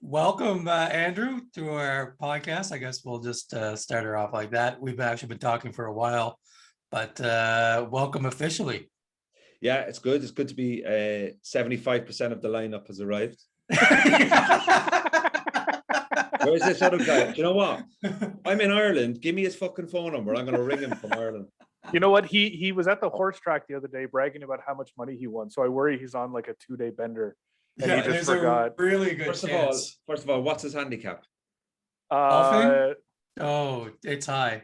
Welcome, Andrew, to our podcast. I guess we'll just start her off like that. We've actually been talking for a while, but welcome officially. Yeah, it's good. It's good to be 75% of the lineup has arrived. Where's this other guy? Do you know what? I'm in Ireland. Give me his fucking phone number. I'm going to ring him from Ireland. You know what? He was at the horse track the other day bragging about how much money he won. So I worry he's on like a 2-day bender. And Yeah, he just there's forgot. a really good First chance. of all, what's his handicap? Golfing? Oh, it's high.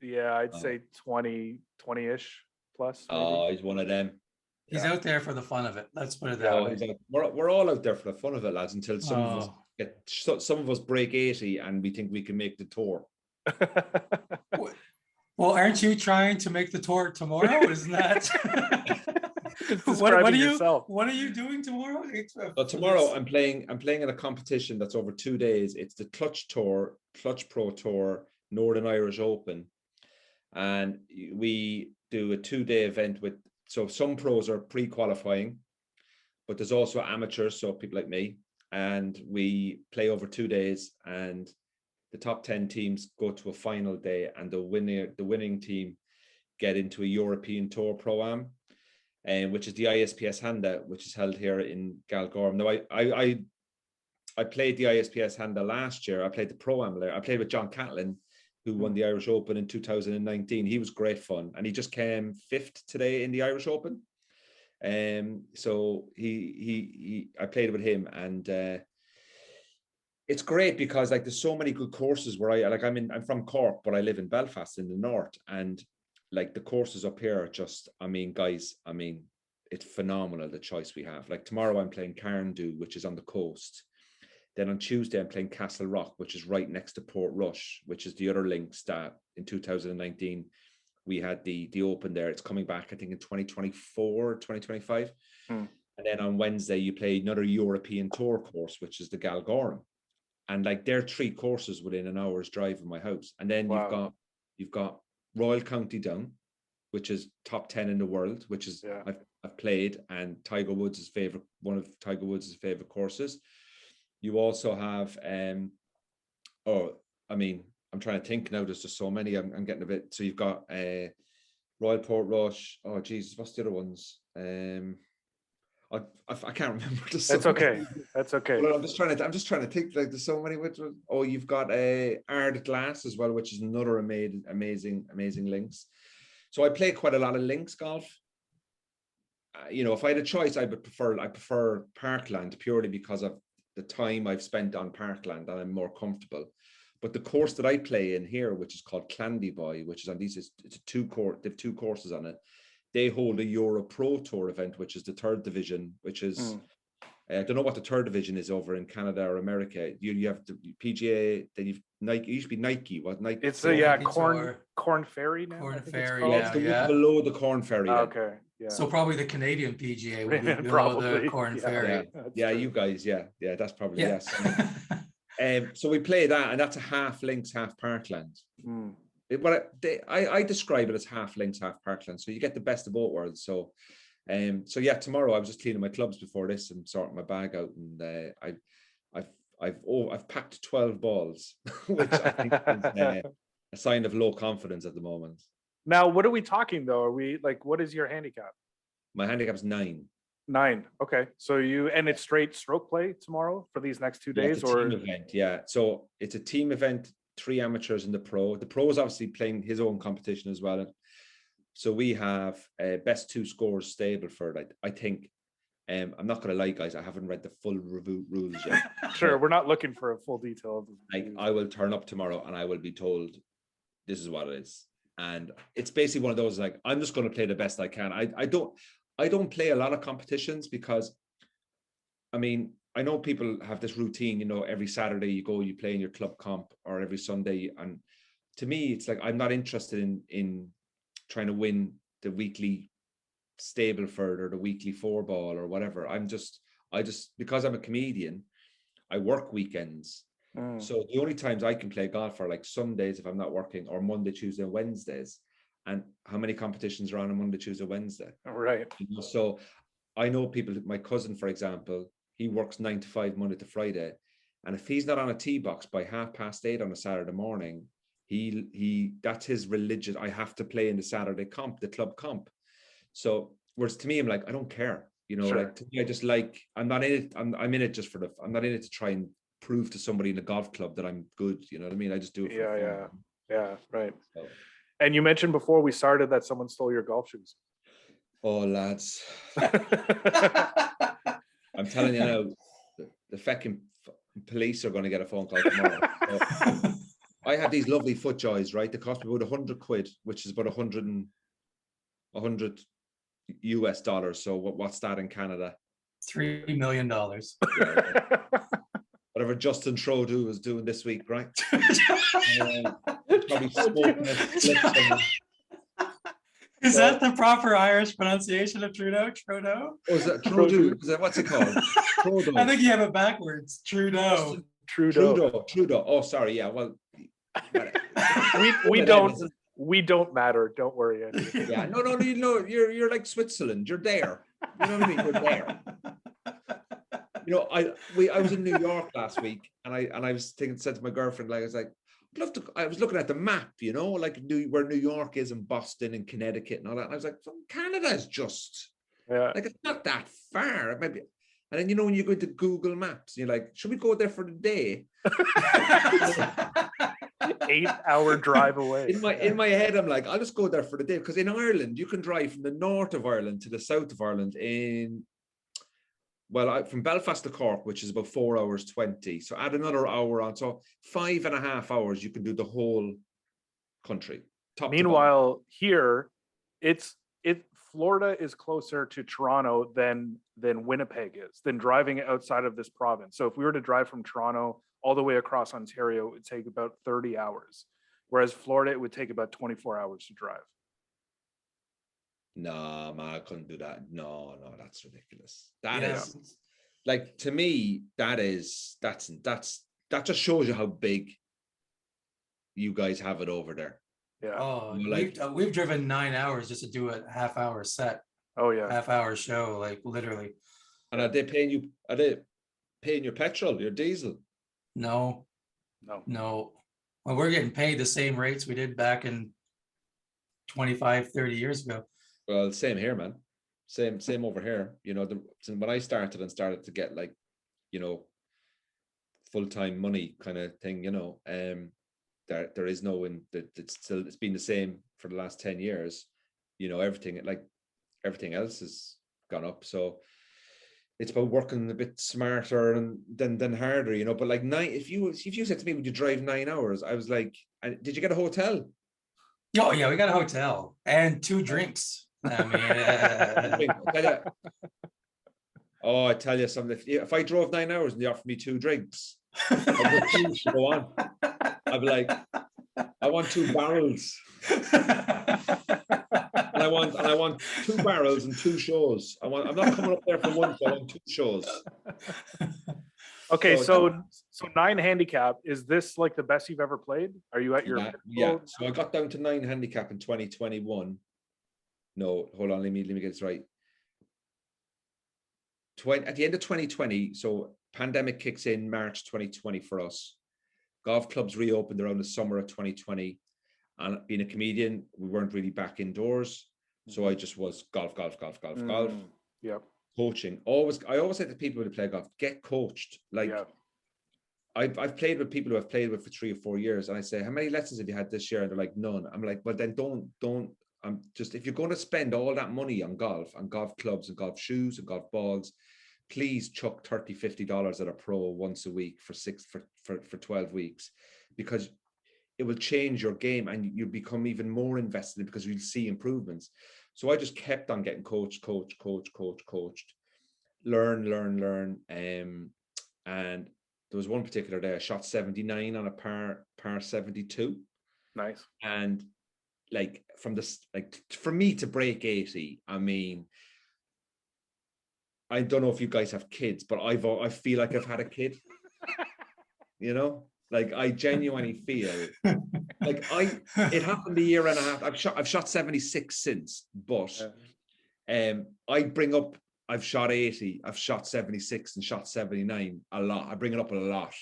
Yeah, I'd say 20-ish plus. Maybe. Oh, he's one of them. He's Yeah. out there for the fun of it. Let's put it that Oh, way. we're all out there for the fun of it, lads, until Oh. some of us break 80 and we think we can make the tour. Well, aren't you trying to make the tour tomorrow? Isn't that? What are you doing tomorrow? So tomorrow I'm playing in a competition that's over 2 days. It's the Clutch Pro Tour, Northern Irish Open. And we do a 2-day event so some pros are pre-qualifying, but there's also amateurs, so people like me. And we play over 2 days, and the top 10 teams go to a final day, and the winning team get into a European Tour Pro-Am, which is the ISPS Handa, which is held here in Galgorm. Now, I played the ISPS Handa last year. I played the Pro-Am there. I played with John Catlin, who won the Irish Open in 2019. He was great fun, and he just came 5th today in the Irish Open. So I played with him, and it's great because like there's so many good courses where I'm from Cork, but I live in Belfast in the north, and like the courses up here are just, guys, it's phenomenal the choice we have. Like tomorrow I'm playing Carndoo, which is on the coast. Then on Tuesday I'm playing Castle Rock, which is right next to Port Rush, which is the other links that in 2019 we had the Open there. It's coming back, I think, in 2024, 2025. And then on Wednesday you play another European Tour course, which is the Galgorm. And like there are 3 courses within an hour's drive of my house. And then you've got Royal County Down, which is top 10 in the world, which is I've played, and one of Tiger Woods' favorite courses. You also have I'm trying to think now, there's just so many, I'm getting a bit. So you've got Royal Port Rush. Oh Jesus, what's the other ones? I can't remember. That's okay. That's okay. Well, I'm just trying to think. Like there's so many. Oh, you've got Ard Glass as well, which is another amazing links. So I play quite a lot of links golf. If I had a choice, I prefer Parkland purely because of the time I've spent on Parkland, and I'm more comfortable. But the course that I play in here, which is called Clandyboy, which is on these, it's a 2-course. They have 2 courses on it. They hold a Euro Pro Tour event, which is the 3rd division, which is, I don't know what the 3rd division is over in Canada or America. You have the PGA, then you've Nike, it used to be Nike, what Nike? It's Corn Ferry now. Corn Ferry, it's below the Corn Ferry. Okay, yeah. So probably the Canadian PGA would be below probably the Corn Ferry. Yeah, you guys, that's probably yes. So we play that, and that's a half links, half Parkland. I describe it as half links, half Parkland. So you get the best of both worlds. So tomorrow I was just cleaning my clubs before this and sorting my bag out, and I've packed 12 balls, which I think is a sign of low confidence at the moment. Now, what are we talking though? Are we like, what is your handicap? My handicap's 9. 9. Okay. So it's straight stroke play tomorrow for these next 2 days, it's a team event. Yeah. So it's a team event, 3 amateurs in the pro. The pro is obviously playing his own competition as well. So we have best 2 scores stable for it. I think, I'm not going to lie, guys, I haven't read the full review rules yet. Sure. We're not looking for a full detail. I will turn up tomorrow and I will be told this is what it is. And it's basically one of those, like, I'm just going to play the best I can. I don't play a lot of competitions because, I know people have this routine, every Saturday you play in your club comp, or every Sunday. And to me, it's like, I'm not interested in trying to win the weekly Stableford or the weekly 4-ball or whatever. Because I'm a comedian, I work weekends. So the only times I can play golf are like Sundays if I'm not working, or Monday, Tuesday, and Wednesdays. And how many competitions are on Monday, Tuesday, Wednesday? Right. So I know people, my cousin, for example, he works 9 to 5 Monday to Friday, And if he's not on a tee box by 8:30 on a Saturday morning, that's his religion. I have to play in the Saturday comp, the club comp. So whereas to me, I'm like, I don't care. You know, Sure. like to me, I just like, I'm not in it. I'm in it just I'm not in it to try and prove to somebody in a golf club that I'm good. You know what I mean? I just do it for fun. Yeah, right. So, And you mentioned before we started that someone stole your golf shoes. oh, lads. I'm telling you now, the fucking police are going to get a phone call tomorrow. So, I had these lovely FootJoys, right? They cost me about £100, which is about 100 US dollars. So what's that in Canada? $3 million. Yeah, whatever Justin Trudeau was doing this week, right? Probably smoking a split somewhere. Is that the proper Irish pronunciation of Trudeau? Trudeau? Oh, is that Trudeau? Is that what's it called? Trudeau. I think you have it backwards. Trudeau. Trudeau. Oh, sorry. Yeah. Well, we don't matter. Don't worry, Andy. Yeah. No. You're like Switzerland. You're there. You know what I mean? You're there. You know, I was in New York last week, and I was said to my girlfriend, like, I was looking at the map, you know, like where New York is and Boston and Connecticut and all that. And I was like, Canada is just like, it's not that far. It might be. And then, you know, when you go into Google Maps, you're like, should we go there for the day? 8-hour drive away. In my head, I'm like, I'll just go there for the day. Because in Ireland, you can drive from the north of Ireland to the south of Ireland from Belfast to Cork, which is about 4 hours 20. So add another hour on. So 5.5 hours, you can do the whole country. Meanwhile, here, Florida is closer to Toronto than Winnipeg is, than driving outside of this province. So if we were to drive from Toronto all the way across Ontario, it would take about 30 hours. Whereas Florida, it would take about 24 hours to drive. No, man, I couldn't do that. No, that's ridiculous. That is, like, to me, that just shows you how big you guys have it over there. Yeah. Oh, we've driven 9 hours just to do a half-hour set. Oh yeah. Half-hour show, like literally. And are they paying your petrol, your diesel? No. Well, we're getting paid the same rates we did back in 25, 30 years ago. Well, same here, man. Same over here. You know, when I started to get, like, you know, full-time money kind of thing, you know, there is no it's been the same for the last 10 years. You know, everything else has gone up. So it's about working a bit smarter and than harder, you know. But like, if you said to me, would you drive 9 hours? I was like, did you get a hotel? Oh yeah, we got a hotel and 2 drinks. I mean, I tell you something. If I drove 9 hours and they offered me 2 drinks, I'd refuse to go on. I'd be like, I want 2 barrels. And I want 2 barrels and 2 shows. I'm not coming up there for one, I want 2 shows. Okay, so 9 handicap, is this like the best you've ever played? Are you at your yeah. So I got down to 9 handicap in 2021. No, hold on, let me get this right. At the end of 2020, so pandemic kicks in March 2020 for us. Golf clubs reopened around the summer of 2020. And being a comedian, we weren't really back indoors. So I just was golf. Yep. Coaching. I always say to people who play golf, get coached. Like, I've played with people who I've played with for 3 or 4 years. And I say, how many lessons have you had this year? And they're like, none. I'm like, well, then don't. If you're going to spend all that money on golf clubs and golf shoes and golf balls, please chuck $30, $50 at a pro once a week for 12 weeks, because it will change your game and you become even more invested in, because you'll see improvements. So I just kept on getting coached, learn. And there was one particular day I shot 79 on a par 72. Nice. And like, for me to break 80, I mean, I don't know if you guys have kids, but I feel like I've had a kid. You know, like, I genuinely feel like it happened a year and a half. I've shot 76 since, but I bring up, I've shot 80, I've shot 76 and shot 79 a lot. I bring it up a lot.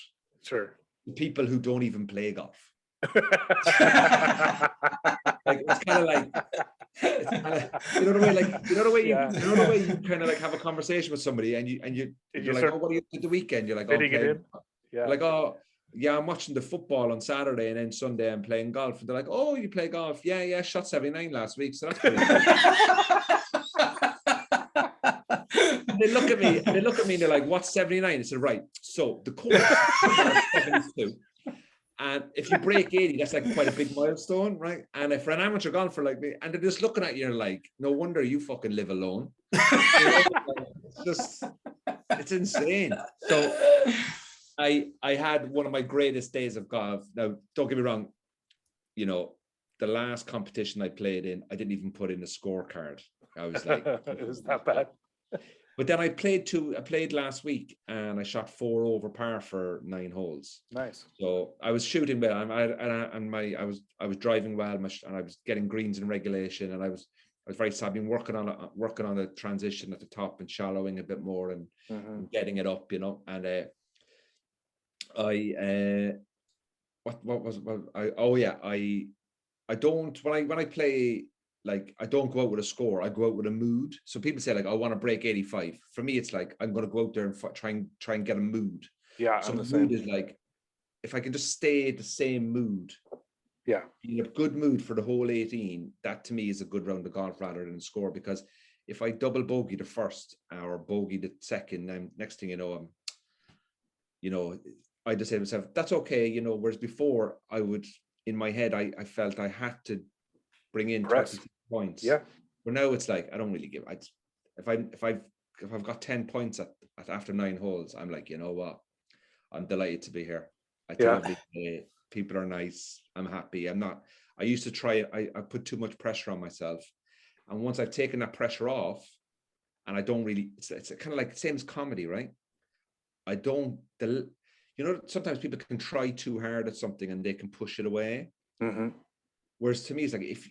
Sure. The people who don't even play golf. Like it's kind of like, you know the way, like you know the way Yeah. you know the way you kind of like have a conversation with somebody and you're like, start oh, what do you do the weekend? You're like, oh, I'm fitting it playing. in. Yeah. Like, oh, yeah, I'm watching the football on Saturday and then Sunday I'm playing golf. And they're like, oh, you play golf? Yeah, shot 79 last week. So that's cool. And they look at me and they're like, what's 79? I said, right. So the course is 72. And if you break 80, that's like quite a big milestone, right? And if for an amateur golfer like me, and they're just looking at you and like, no wonder you fucking live alone. It's insane. So I had one of my greatest days of golf. Now, don't get me wrong, you know, the last competition I played in, I didn't even put in a scorecard. I was like, it was that bad. But then I played last week and I shot 4 over par for 9 holes. Nice. So I was shooting well, I was driving well, and I was getting greens in regulation, and I was very sad. I've been working on a transition at the top and shallowing a bit more and getting it up, you know. And I don't when I play. Like, I don't go out with a score, I go out with a mood. So people say like, I want to break 85. For me, it's like, I'm going to go out there and try and get a mood. Yeah. So the mood is like, if I can just stay the same mood. Yeah. In a good mood for the whole 18, that to me is a good round of golf rather than a score. Because if I double bogey the first or bogey the second, then next thing you know, I just say to myself, that's okay, you know, whereas before I would, in my head, I felt I had to bring in 36 points. Yeah. But now it's like I don't really give. If I've got 10 points at after 9 holes, I'm like, you know what? I'm delighted to be here. People are nice. I'm happy. I used to try. I put too much pressure on myself, and once I've taken that pressure off, and I don't really. It's kind of like the same as comedy, right? I don't. You know, sometimes people can try too hard at something and they can push it away. Mm-hmm. Whereas to me, it's like if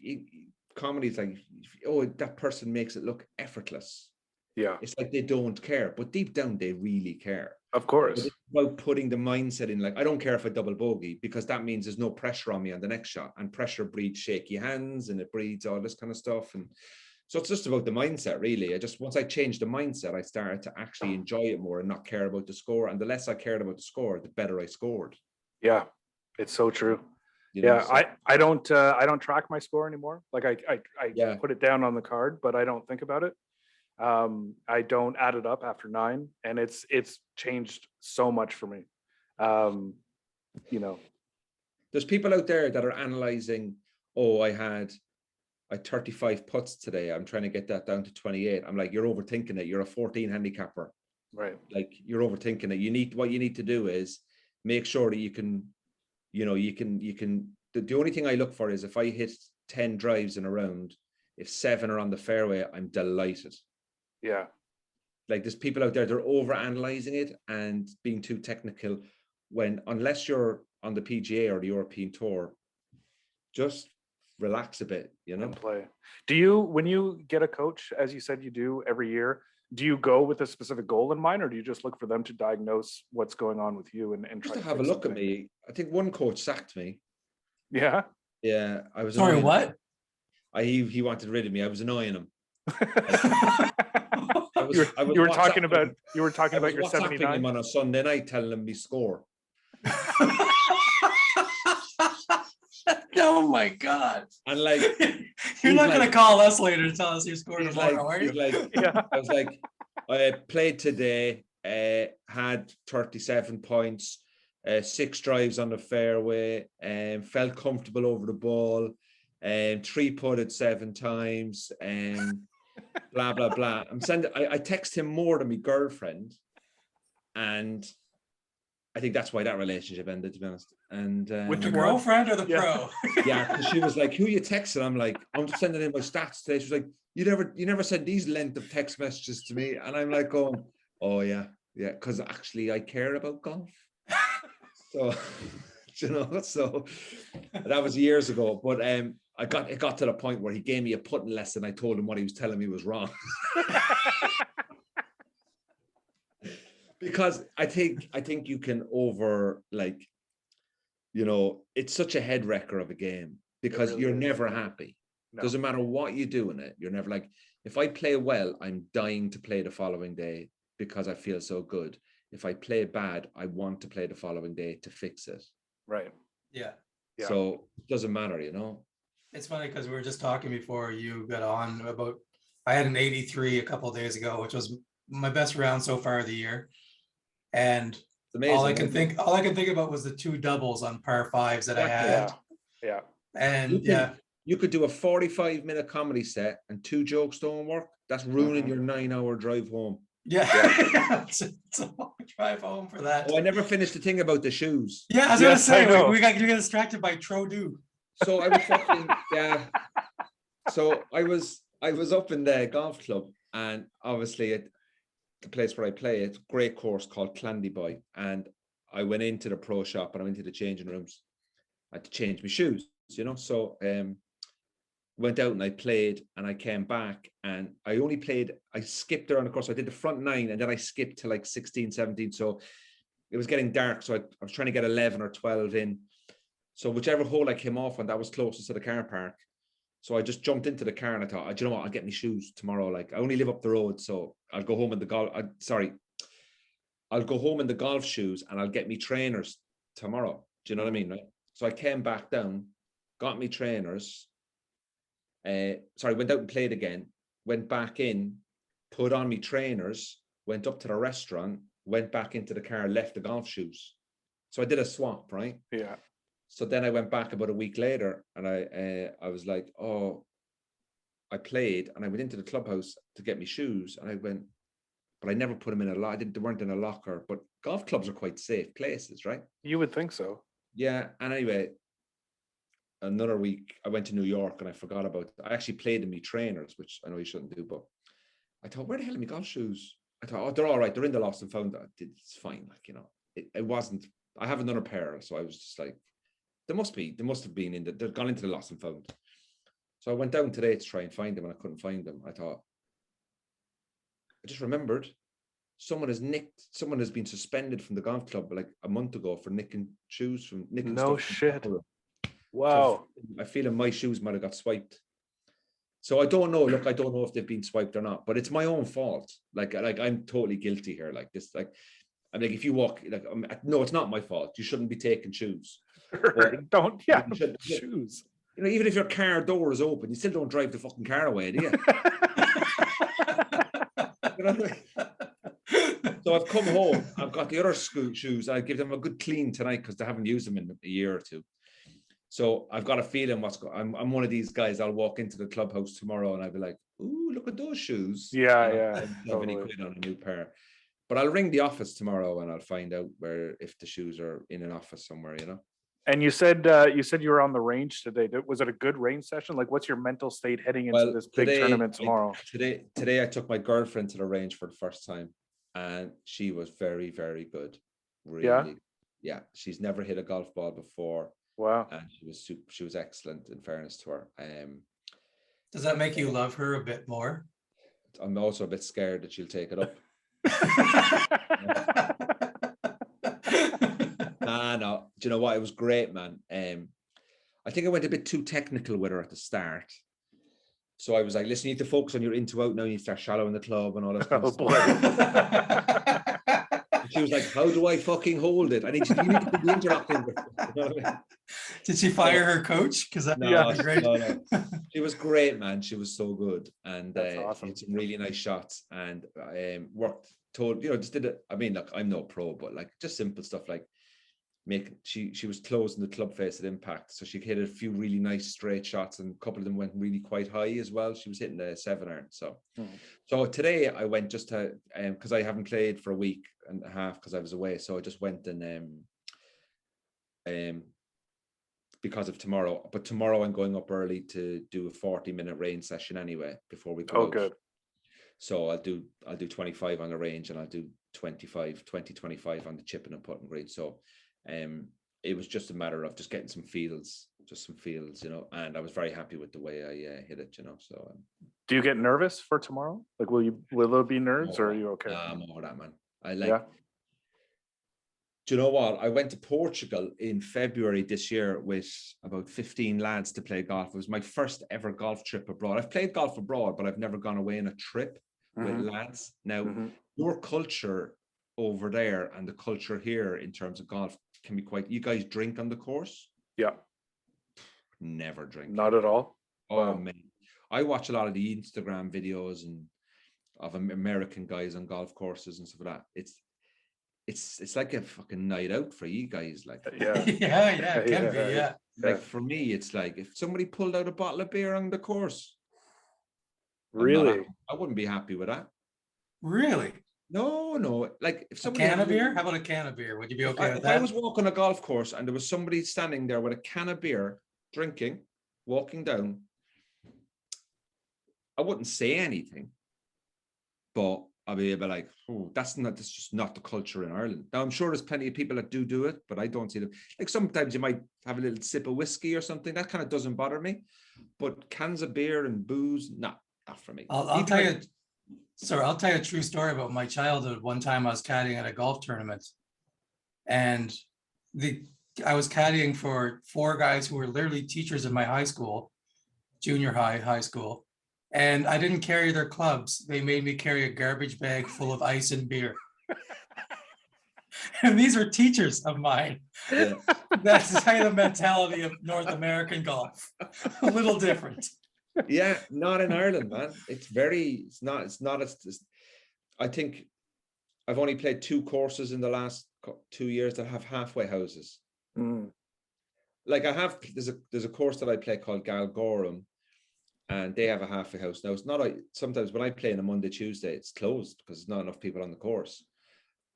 comedy is like, oh, that person makes it look effortless. Yeah. It's like they don't care, but deep down they really care. Of course. But it's about putting the mindset in, like, I don't care if I double bogey because that means there's no pressure on me on the next shot, and pressure breeds shaky hands and it breeds all this kind of stuff. And so it's just about the mindset, really. Once I changed the mindset, I started to actually enjoy it more and not care about the score. And the less I cared about the score, the better I scored. Yeah, it's so true. You know, I don't track my score anymore. Like I put it down on the card, but I don't think about it. I don't add it up after 9, and it's changed so much for me. You know, there's people out there that are analyzing, oh, I had 35 putts today, I'm trying to get that down to 28. I'm like, you're overthinking it. You're a 14 handicapper, right? Like, you're overthinking it. What you need to do is make sure that you can the only thing I look for is if I hit 10 drives in a round, if 7 are on the fairway, I'm delighted. Yeah. Like, there's people out there, they're over analyzing it and being too technical, unless you're on the PGA or the European Tour, just relax a bit, you know. And play. Do you, when you get a coach, as you said you do every year, do you go with a specific goal in mind, or do you just look for them to diagnose what's going on with you and just try to have a look at me? I think one coach sacked me. Yeah. Yeah, I was. Sorry, what? He wanted rid of me. I was annoying him. You were talking about your 79 him on a Sunday night, telling him me score. Oh my God. And like, you're not going to call us later to tell us your score tomorrow, are you? I was like, I played today, had 37 points, 6 drives on the fairway, and felt comfortable over the ball, and 3-putted 7 times, and blah, blah, blah. I text him more than my girlfriend, and I think that's why that relationship ended, to be honest. And with the girlfriend or the pro? Yeah, because she was like, "Who you texting?" I'm like, "I'm just sending in my stats today." She was like, "You never sent these length of text messages to me," and I'm like, "Going, oh yeah, because actually I care about golf." So, you know, so that was years ago. But it got to the point where he gave me a putting lesson. I told him what he was telling me was wrong. Because I think you can it's such a head wrecker of a game because really you're is. never happy. No. Doesn't matter what you do in it. You're never like, if I play well, I'm dying to play the following day because I feel so good. If I play bad, I want to play the following day to fix it. Right. Yeah. Yeah. So it doesn't matter, It's funny because we were just talking before you got on about, I had an 83 a couple of days ago, which was my best round so far of the year. And It's amazing. all I can think about was the two doubles on par fives that I had. Yeah. And you could do a 45-minute comedy set and 2 jokes don't work. That's ruining your 9-hour drive home. Yeah. It's a long drive home for that. Oh, I never finished the thing about the shoes. Yeah, I was gonna say we got distracted by Trodu. So I was fucking So I was up in the golf club, and obviously at the place where I play, it's a great course called Clandyboy. And I went into the pro shop and I went into the changing rooms. I had to change my shoes, So went out and I played, and I came back and I skipped around the course. So I did the front 9 and then I skipped to like 16, 17. So it was getting dark. So I was trying to get 11 or 12 in. So whichever hole I came off on, that was closest to the car park. So I just jumped into the car and I thought, you know what, I'll get my shoes tomorrow. Like, I only live up the road, so I'll go home in the I'll go home in the golf shoes and I'll get me trainers tomorrow. Do you know what I mean? Right. So I came back down, got me trainers. Went out and played again, went back in, put on me trainers, went up to the restaurant, went back into the car, left the golf shoes. So I did a swap, right? Yeah. So then I went back about a week later and I was like, oh, I played and I went into the clubhouse to get me shoes and I went, but I never put them in a locker. They weren't in a locker, but golf clubs are quite safe places, right? You would think so. Yeah. And anyway, another week I went to New York and I forgot about it. I actually played in my trainers, which I know you shouldn't do, but I thought, where the hell are my golf shoes? I thought, oh, they're all right. They're in the lost and found. It's fine. Like, it wasn't, I have another pair. So I was just like, they must have been they've gone into the lost and found. So I went down today to try and find them and I couldn't find them. I just remembered someone has been suspended from the golf club like a month ago for nicking shoes from nicking no stuff. Shit. Wow. So I feel my shoes might have got swiped. So I don't know. Look, I don't know if they've been swiped or not, but it's my own fault. Like I'm totally guilty here. Like this, like I'm like, if you walk, like, no, it's not my fault. You shouldn't be taking shoes. Don't, shoes. Even if your car door is open, you still don't drive the fucking car away, do you? You know what I mean? So I've come home. I've got the other shoes. I give them a good clean tonight because they haven't used them in a year or two. So I've got a feeling I'm one of these guys. I'll walk into the clubhouse tomorrow and I'll be like, "Ooh, look at those shoes!" Yeah. Totally. Quid on a new pair. But I'll ring the office tomorrow and I'll find out if the shoes are in an office somewhere. And you said you were on the range today. Was it a good range session? Like, what's your mental state heading into this big tournament tomorrow? Today I took my girlfriend to the range for the first time, and she was very, very good. Really, yeah. She's never hit a golf ball before. Wow. And she was excellent. In fairness to her. Does that make you love her a bit more? I'm also a bit scared that she'll take it up. No. Do you know what? It was great, man. I think I went a bit too technical with her at the start. So I was like, listen, you need to focus on your into out now. You start shallowing the club and all that kind of stuff. She was like, how do I fucking hold it? You need to put the interlock in. You know what I mean? Did she fire her coach? Because that'd be great. No. She was great, man. She was so good. And awesome. hit some really nice shots and just did it. I mean, look, I'm no pro, but like just simple stuff like she was closing the club face at impact. So she hit a few really nice straight shots and a couple of them went really quite high as well. She was hitting the 7-iron. So today I went just to, because I haven't played for a week and a half because I was away. So I just went and because of tomorrow, but tomorrow I'm going up early to do a 40-minute range session anyway before we go out. Good. So I'll do 25 on the range and I'll do 25 on the chipping and putting green. So it was just a matter of just getting some feels, and I was very happy with the way I hit it, so. Do you get nervous for tomorrow? Like, will there be nerves or are you okay? I'm over that, man. Do you know what? I went to Portugal in February this year with about 15 lads to play golf. It was my first ever golf trip abroad. I've played golf abroad, but I've never gone away on a trip with lads. Now, your culture over there and the culture here in terms of golf can be quite, you guys drink on the course? Yeah. Never drink. Not at all. Oh, man. I watch a lot of the Instagram videos and of American guys on golf courses and stuff like that. It's like a fucking night out for you guys. Like, Yeah. Yeah, it can be, yeah. Like for me, it's like if somebody pulled out a bottle of beer on the course. Really? I wouldn't be happy with that. Really? No. Like if A somebody can of beer? How about a can of beer? Would you be okay with if that? I was walking a golf course and there was somebody standing there with a can of beer, drinking, walking down, I wouldn't say anything, but I'll be like, oh, that's just not the culture in Ireland. Now I'm sure there's plenty of people that do it, but I don't see them. Like sometimes you might have a little sip of whiskey or something. That kind of doesn't bother me. But cans of beer and booze, not for me. I'll tell you, sir, I'll tell you a true story about my childhood. One time I was caddying at a golf tournament, and I was caddying for 4 guys who were literally teachers in my high school, junior high school. And I didn't carry their clubs. They made me carry a garbage bag full of ice and beer. And these are teachers of mine. Yeah. That's the kind of mentality of North American golf. A little different. Yeah, not in Ireland, man. It's not I think I've only played 2 courses in the last 2 years that have halfway houses. Like there's a course that I play called Galgorum, and they have a halfway house. Now it's not like sometimes when I play on a Monday, Tuesday, it's closed because there's not enough people on the course.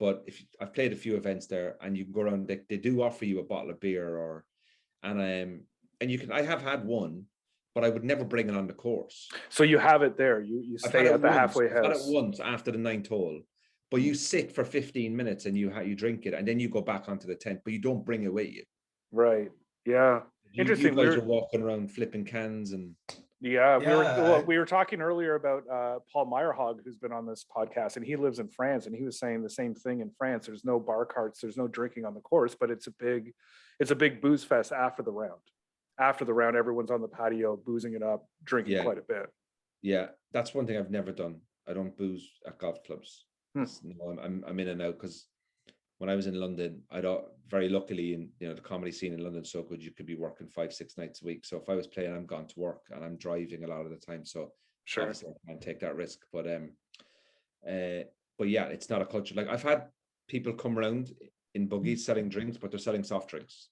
But if I've played a few events there, and you can go around, they do offer you a bottle of beer and you can. I have had one, but I would never bring it on the course. So you have it there. You stay at the halfway house. I've had it once after the 9th hole, but you sit for 15 minutes and you drink it, and then you go back onto the tent, but you don't bring it with you. Right. Yeah. Interesting. You guys are walking around flipping cans and. Yeah, we were talking earlier about Paul Meyerhog, who's been on this podcast, and he lives in France, and he was saying the same thing in France. There's no bar carts, there's no drinking on the course, but it's a big booze fest after the round. After the round, everyone's on the patio, boozing it up, drinking quite a bit. Yeah, that's one thing I've never done. I don't booze at golf clubs. No, I'm in and out because when I was in London, I don't very luckily in the comedy scene in London so good, you could be working 5-6 nights a week. So if I was playing, I'm gone to work and I'm driving a lot of the time. So sure, obviously I can't take that risk. But yeah, it's not a culture. Like I've had people come around in buggies selling drinks, but they're selling soft drinks.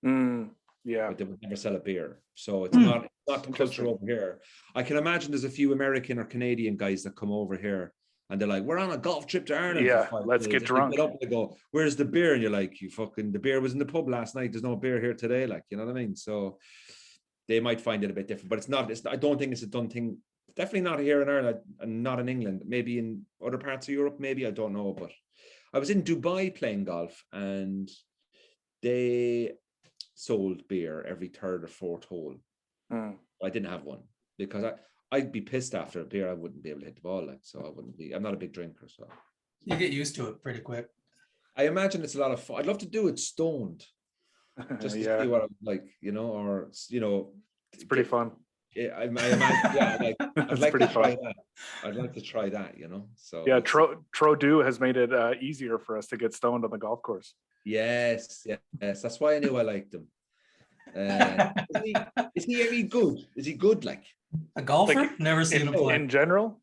Yeah, but they would never sell a beer. So it's not the culture over here. I can imagine there's a few American or Canadian guys that come over here. And they're like, we're on a golf trip to Ireland. Yeah, let's get drunk. Get up and they go, where's the beer? And you're like, the beer was in the pub last night. There's no beer here today. Like, you know what I mean? So they might find it a bit different, but I don't think it's a done thing. Definitely not here in Ireland and not in England. Maybe in other parts of Europe, maybe, I don't know. But I was in Dubai playing golf and they sold beer every 3rd or 4th hole. I didn't have one because I'd be pissed after a beer. I wouldn't be able to hit the ball, like, so I wouldn't be. I'm not a big drinker, so you get used to it pretty quick. I imagine it's a lot of fun. I'd love to do it stoned, just to see what I'm like, it's pretty fun. Yeah, I imagine. Yeah, like I'd like to try that. I'd like to try that, So yeah, Trodu has made it easier for us to get stoned on the golf course. Yes. That's why I knew I liked him. Is he any good? Is he good? Like a golfer? Never seen him play. In general,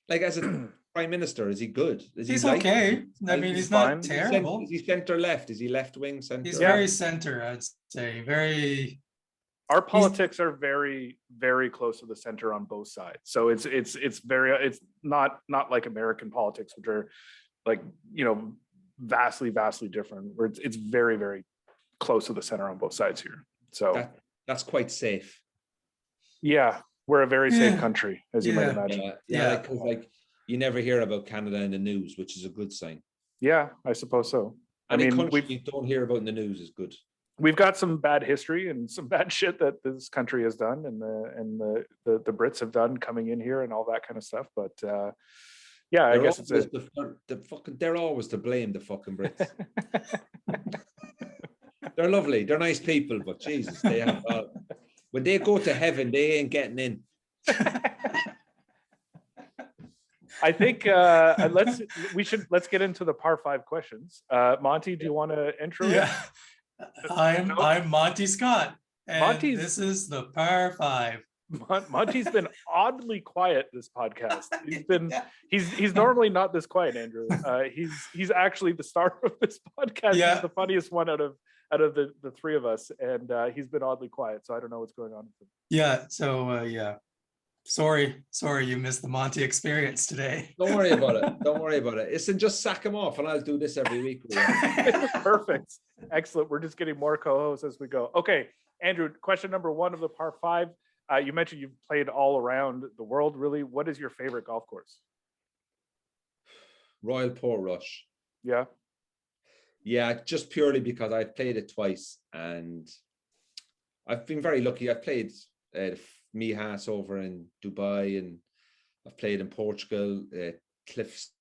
like as a prime minister, is he good? He's okay. I mean, he's not terrible. Is he center left? Is he left wing center? He's very center, I'd say. Very. Our politics are very, very close to the center on both sides. So it's not like American politics, which are like vastly different. Where it's very, very close to the center on both sides here. So that's quite safe. Yeah, we're a very safe country, as you might imagine. Yeah, because like you never hear about Canada in the news, which is a good sign. Yeah, I suppose so. Any country you don't hear about in the news is good. We've got some bad history and some bad shit that this country has done, and the Brits have done coming in here and all that kind of stuff. But Yeah, I They're guess it's always they're always to blame, the fucking Brits. They're lovely. They're nice people, but Jesus, they have when they go to heaven, they ain't getting in. I think let's get into the par 5 questions. Monty, do you want to intro it? Yeah. I'm Monty Scott, and Monty's- this is the par 5. Monty's been oddly quiet this podcast. He's normally not this quiet, Andrew. He's actually the star of this podcast. Yeah. He's the funniest one out of the three of us, and he's been oddly quiet. So I don't know what's going on with him. Yeah. So yeah. Sorry, you missed the Monty experience today. Don't worry about it. Don't worry about it. Listen, just sack him off, and I'll do this every week. Perfect. Excellent. We're just getting more co-hosts as we go. Okay, Andrew, question number 1 of the par 5. You mentioned you've played all around the world, really. What is your favorite golf course? Royal Portrush. Yeah. Yeah, just purely because I've played it twice, and I've been very lucky. I've played Mihas over in Dubai, and I've played in Portugal, Cliffs,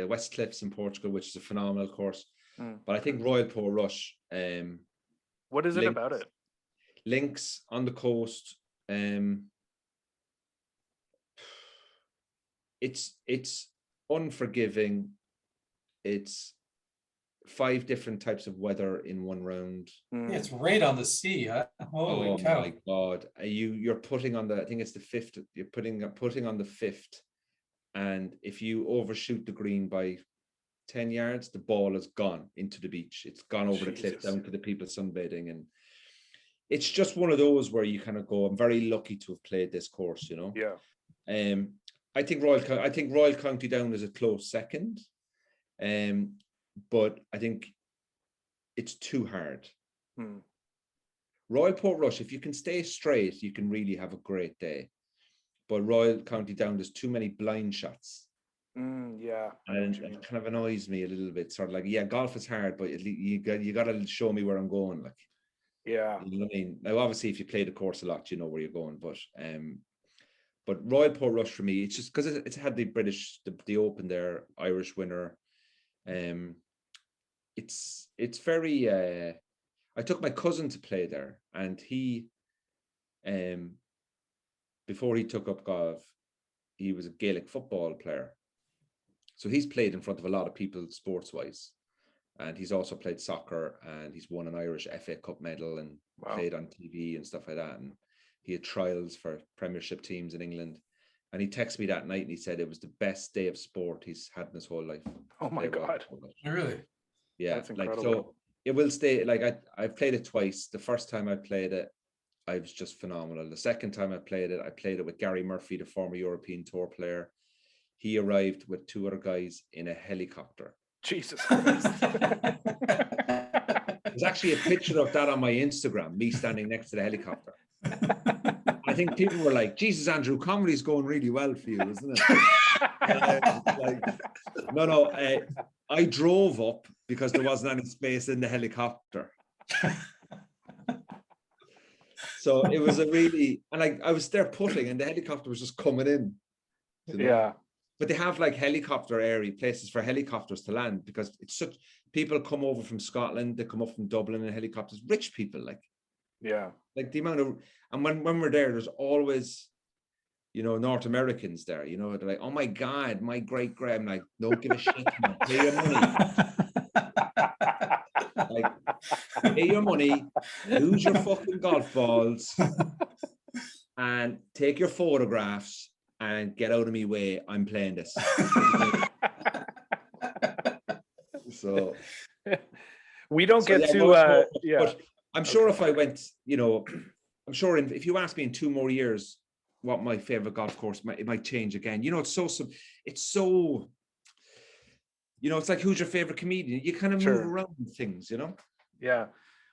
West Cliffs in Portugal, which is a phenomenal course. But I think Royal Portrush. What is it about it? Links on the coast. It's unforgiving. It's 5 different types of weather in one round. It's right on the sea. Huh? Holy cow. My God. You're putting on I think it's the 5th. You're putting on the 5th. And if you overshoot the green by 10 yards, the ball is gone into the beach. It's gone over the cliff down to the people sunbathing. And it's just one of those where you kind of go, I'm very lucky to have played this course, you know? Yeah. I think Royal County Down is a close second. But I think it's too hard. Royal Portrush, if you can stay straight, you can really have a great day. But Royal County Down, there's too many blind shots. Yeah. And it kind of annoys me a little bit. Sort of like, yeah, golf is hard, but you got to show me where I'm going. Like, yeah. You know what I mean? Now, obviously, if you play the course a lot, you know where you're going. But Royal Portrush for me, it's just because it's had the Open there, Irish winner. It's very. I took my cousin to play there, and he, before he took up golf, he was a Gaelic football player. So he's played in front of a lot of people sports-wise, and he's also played soccer, and he's won an Irish FA Cup medal and played on TV and stuff like that. And he had trials for Premiership teams in England. And he texted me that night and he said it was the best day of sport he's had in his whole life. Oh my God. Really? Yeah. That's incredible. So it will stay. Like I've played it twice. The first time I played it, I was just phenomenal. The second time I played it with Gary Murphy, the former European Tour player. He arrived with 2 other guys in a helicopter. Jesus Christ. There's actually a picture of that on my Instagram, me standing next to the helicopter. I think people were like, Jesus, Andrew, comedy's going really well for you, isn't it? No, I drove up because there wasn't any space in the helicopter. So it was I was there putting, and the helicopter was just coming in. You know? Yeah. But they have like helicopter area places for helicopters to land, because people come over from Scotland, they come up from Dublin in helicopters, rich people, like the amount of, and when we're there, there's always, North Americans there, they're like, oh my God, my great grand, like, no, give a shit, man. Pay your money. Like, pay your money, lose your fucking golf balls, and take your photographs and get out of me way. I'm playing this. So we don't get to but I'm sure if I went, I'm sure if you ask me in 2 more years what my favorite golf course it might change again. It's so it's like, who's your favorite comedian? You kind of move around things, Yeah.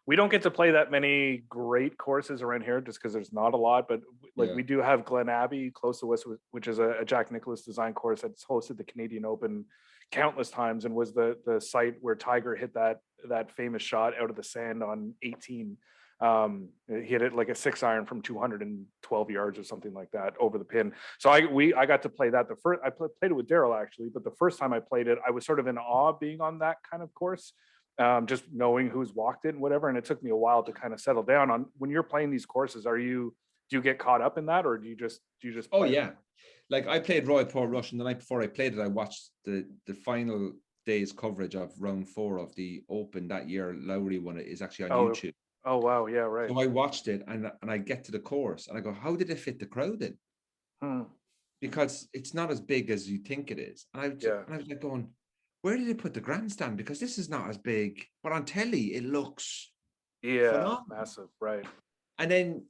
We don't get to play that many great courses around here just because there's not a lot, but we do have Glen Abbey close to us, which is a Jack Nicklaus design course that's hosted the Canadian Open countless times and was the site where Tiger hit that famous shot out of the sand on 18. He hit it like a 6-iron from 212 yards or something like that over the pin. So I got to play that. I played it with Darryl actually, but the first time I played it, I was sort of in awe being on that kind of course, just knowing who's walked it and whatever. And it took me a while to kind of settle down on when you're playing these courses. Do you get caught up in that, or do you just Oh play it? yeah, like I played Royal Portrush, and the night before I played it, I watched the final day's coverage of round 4 of the Open that year. Lowry won it, is actually on YouTube. Oh wow, yeah, right. So I watched it, and I get to the course and I go, how did it fit the crowd in? Because it's not as big as you think it is. And I was like going, where did they put the grandstand? Because this is not as big, but on telly it looks phenomenal. Massive, right? And then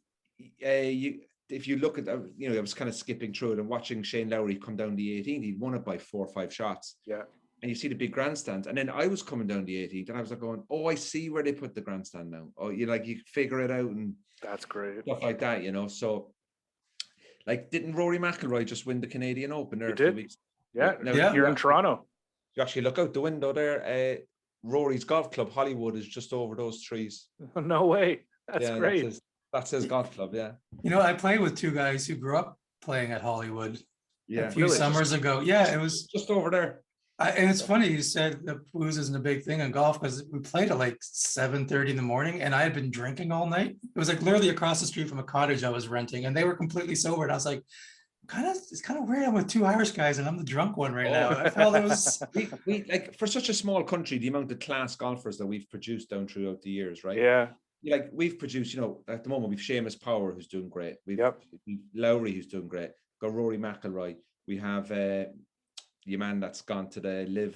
if you look at, I was kind of skipping through it and watching Shane Lowry come down the 18th. He'd won it by 4 or 5 shots. Yeah. And you see the big grandstands. And then I was coming down the 18th and I was like going, oh, I see where they put the grandstand now. Oh, you figure it out and that's great. Stuff like that, So like, didn't Rory McIlroy just win the Canadian Open there? He did. Weeks? Yeah. Now, Here in Toronto. You actually look out the window there. Rory's golf club, Hollywood, is just over those trees. No way. That's great. That's his golf club, yeah. I played with 2 guys who grew up playing at Hollywood a few Really? summers ago. Yeah, it was just over there. and it's funny you said the booze isn't a big thing in golf, because we played at like 7:30 in the morning and I had been drinking all night. It was like literally across the street from a cottage I was renting, and they were completely sober. And I was like, it's kind of weird. I'm with 2 Irish guys and I'm the drunk one right now. I felt it was we like, for such a small country, the amount of class golfers that we've produced down throughout the years, right? Yeah. Like, we've produced, at the moment we've Seamus Power, who's doing great. We've Lowry, who's doing great. Got Rory McIlroy. We have the man that's gone to the live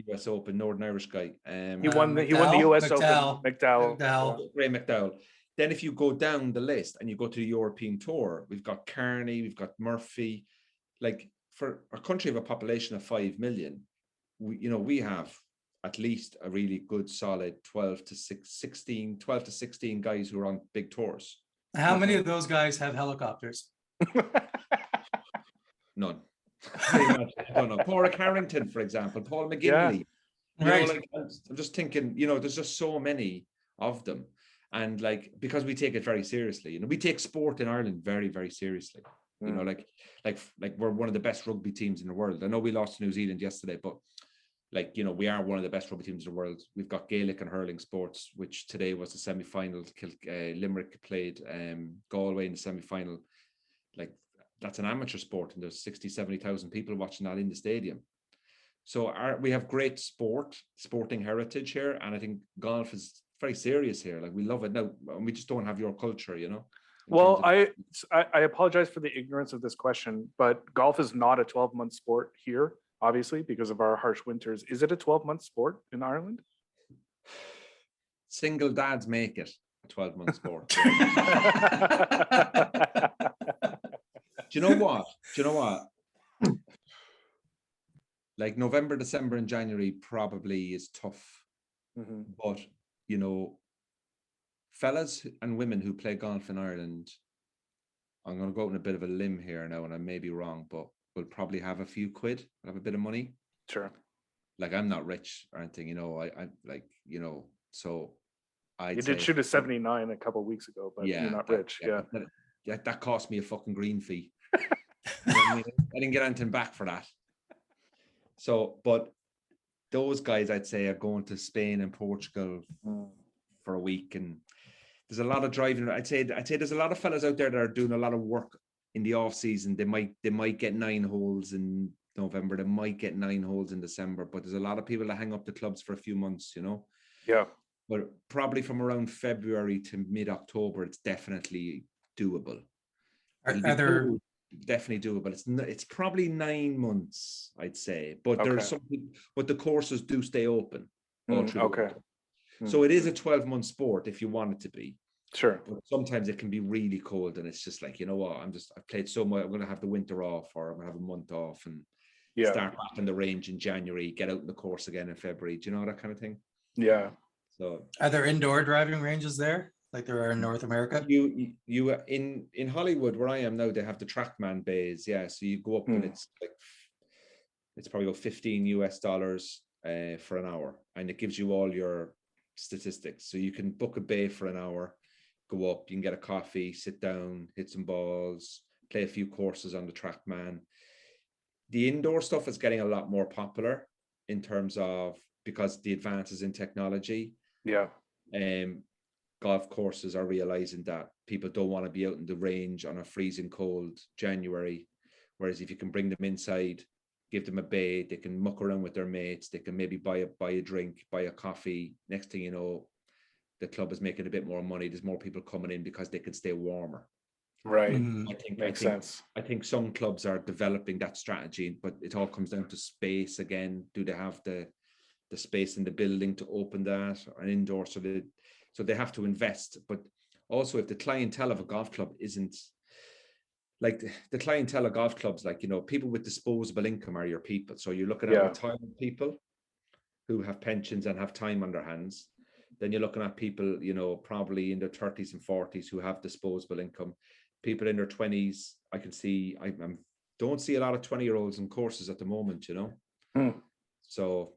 US Open, Northern Irish guy. He won the US McDowell. Open. McDowell. Ray McDowell. Then if you go down the list and you go to the European Tour, we've got Kearney, we've got Murphy. Like, for a country of a population of 5 million, we have at least a really good solid 12 to 16 guys who are on big tours. How many of those guys have helicopters? None. I don't know. Padraig Harrington, for example, Paul McGinley. Right. I'm just thinking, there's just so many of them. And like, because we take it very seriously, we take sport in Ireland very, very seriously. Like we're one of the best rugby teams in the world. I know we lost to New Zealand yesterday, but we are one of the best rugby teams in the world. We've got Gaelic and hurling sports, which today was the semi-final. Limerick played Galway in the semi-final. Like, that's an amateur sport, and there's 60,000-70,000 people watching that in the stadium. So we have great sporting heritage here, and I think golf is very serious here. Like, we love it now, and we just don't have your culture, Well, I apologize for the ignorance of this question, but golf is not a 12-month sport here, obviously, because of our harsh winters. Is it a 12-month sport in Ireland? Single dads make it a 12-month sport. Do you know what? Like, November, December, and January probably is tough. Mm-hmm. But, fellas and women who play golf in Ireland, I'm going to go out on a bit of a limb here now, and I may be wrong, but we'll probably have a few quid, have a bit of money. Sure. Like, I'm not rich or anything, so I did shoot a 79 a couple of weeks ago, but you're not rich. Yeah. That cost me a fucking green fee. I didn't get anything back for that. So, but those guys, I'd say, are going to Spain and Portugal for a week, and there's a lot of driving. I'd say there's a lot of fellas out there that are doing a lot of work in the off season. They might get 9 holes in November, they might get 9 holes in December, but there's a lot of people that hang up the clubs for a few months, Yeah. But probably from around February to mid-October, it's definitely doable. Definitely doable. It's probably 9 months, I'd say, but there's something. But the courses do stay open all through. Okay. So it is a 12-month sport if you want it to be. Sure. But sometimes it can be really cold, and it's just like, I've played so much. I'm going to have the winter off, or I'm going to have a month off, and start back on the range in January. Get out in the course again in February. Do you know that kind of thing? Yeah. So, are there indoor driving ranges there, like there are in North America? You in Hollywood, where I am now, they have the TrackMan bays. Yeah, so you go up and it's like It's probably about $15 for an hour, and it gives you all your statistics. So you can book a bay for an hour, go up, you can get a coffee, sit down, hit some balls, play a few courses on the TrackMan. The indoor stuff is getting a lot more popular in terms of, because the advances in technology. Yeah. Golf courses are realizing that people don't want to be out in the range on a freezing cold January. Whereas if you can bring them inside, give them a bay, they can muck around with their mates, they can maybe buy a drink, buy a coffee. Next thing you know, the club is making a bit more money. There's more people coming in because they can stay warmer. Right. Mhm. Sense. I think some clubs are developing that strategy, but it all comes down to space again. Do they have the space in the building to open that, or an indoor? So they have to invest. But also, if the clientele of a golf club isn't like the clientele of golf clubs, like, you know, people with disposable income are your people. So you're looking at retirement people who have pensions and have time on their hands. Then you're looking at people, you know, probably in their 30s and 40s who have disposable income. People in their 20s, I can see, I don't see a lot of 20-year-olds in courses at the moment, you know. So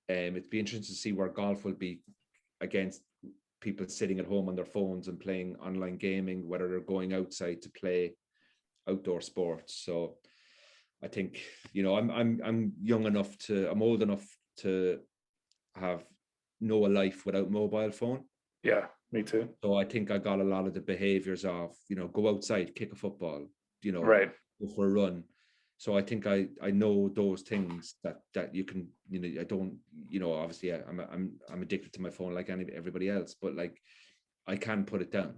it'd be interesting to see where golf will be against people sitting at home on their phones and playing online gaming, whether they're going outside to play outdoor sports. So I think, you know, I'm old enough to have know a life without mobile phone. Yeah, me too. So I think I got a lot of the behaviors of, you know, go outside, kick a football, you know, Right. go for a run. So I think I know those things that you can, you know, I don't, you know, obviously I'm addicted to my phone like everybody else, but like I can put it down.